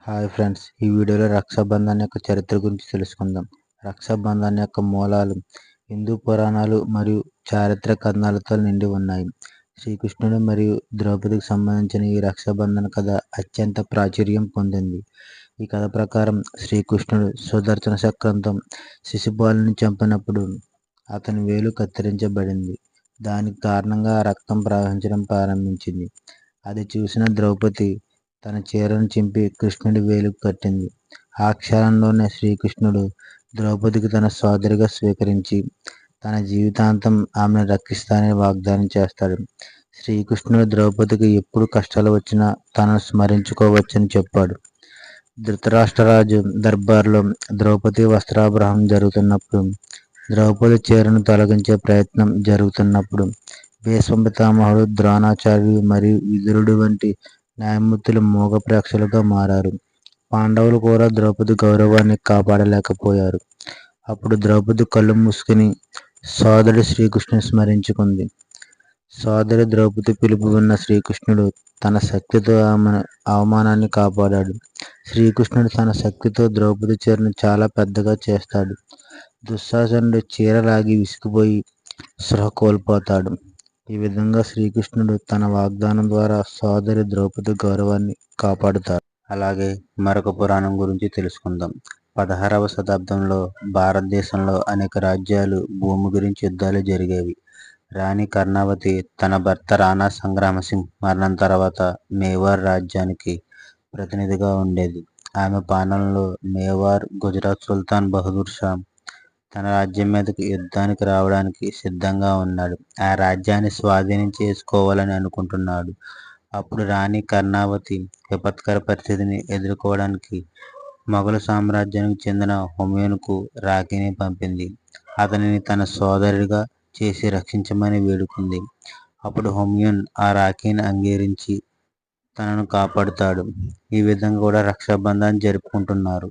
Hi friends, ఈ వీడియోలో రక్షాబంధన్ యొక్క చరిత్ర గురించి తెలుసుకుందాం. రక్షాబంధన్ యొక్క మూలాలు హిందూ పురాణాలు మరియు చారిత్రక కథనాలతో నిండి ఉన్నాయి. శ్రీకృష్ణుడు మరియు ద్రౌపదికి సంబంధించిన ఈ రక్షాబంధన్ కథ అత్యంత ప్రాచుర్యం పొందింది. ఈ కథ ప్రకారం శ్రీకృష్ణుడు సుదర్శన చక్రంతో శిశుపాలుని చంపినప్పుడు అతని వేలు కత్తిరించబడింది. దానికి కారణంగా రక్తం ప్రవహించడం ప్రారంభించింది. అది చూసిన ద్రౌపది తన చీరను చింపి కృష్ణుడి వేలుకు కట్టింది. ఆ క్షణంలోనే శ్రీకృష్ణుడు ద్రౌపదికి తన సోదరిగా స్వీకరించి తన జీవితాంతం ఆమెను రక్షిస్తానని వాగ్దానం చేస్తాడు. శ్రీకృష్ణుడు ద్రౌపదికి ఎప్పుడు కష్టాలు వచ్చినా తనను స్మరించుకోవచ్చని చెప్పాడు. ధృతరాష్ట్రరాజు దర్బార్లో ద్రౌపది వస్త్రాపహరణం జరుగుతున్నప్పుడు, ద్రౌపది చీరను తొలగించే ప్రయత్నం జరుగుతున్నప్పుడు భీష్మ పితామహుడు, ద్రోణాచార్యుడు మరియు విదురుడు వంటి న్యాయమూర్తులు మూగ ప్రేక్షకులుగా మారారు. పాండవులు కూడా ద్రౌపది గౌరవాన్ని కాపాడలేకపోయారు. అప్పుడు ద్రౌపది కళ్ళు మూసుకుని సోదరుడు శ్రీకృష్ణుని స్మరించుకుంది. సోదరి ద్రౌపది పిలుపు విన్న శ్రీకృష్ణుడు తన శక్తితో ఆమె అవమానాన్ని కాపాడాడు. శ్రీకృష్ణుడు తన శక్తితో ద్రౌపది చీరను చాలా పెద్దగా చేస్తాడు. దుశ్శాసనుడు చీర లాగి విసిగిపోయి స్పృహ కోల్పోతాడు. ఈ విధంగా శ్రీకృష్ణుడు తన వాగ్దానం ద్వారా సోదరి ద్రౌపది గౌరవాన్ని కాపాడుతాడు. అలాగే మరొక పురాణం గురించి తెలుసుకుందాం. 16వ శతాబ్దంలో భారతదేశంలో అనేక రాజ్యాలు భూమి గురించి యుద్ధాలు జరిగేవి. రాణి కర్ణావతి తన భర్త రాణా సంగ్రామసింగ్ మరణం తర్వాత మేవార్ రాజ్యానికి ప్రతినిధిగా ఉండేది. ఆమె పాలనలో మేవార్ గుజరాత్ సుల్తాన్ బహదూర్ షా తన రాజ్యం మీదకి యుద్ధానికి రావడానికి సిద్ధంగా ఉన్నాడు. ఆ రాజ్యాన్ని స్వాధీనం చేసుకోవాలని అనుకుంటున్నాడు. అప్పుడు రాణి కర్ణావతి విపత్కర పరిస్థితిని ఎదుర్కోవడానికి మొఘలు సామ్రాజ్యానికి చెందిన హుమాయూన్కు రాఖీని పంపింది. అతనిని తన సోదరుడిగా చేసి రక్షించమని వేడుకుంది. అప్పుడు హుమాయూన్ ఆ రాఖీని అంగీకరించి తనను కాపాడుతాడు. ఈ విధంగా కూడా రక్షాబంధన్ జరుపుకుంటున్నారు.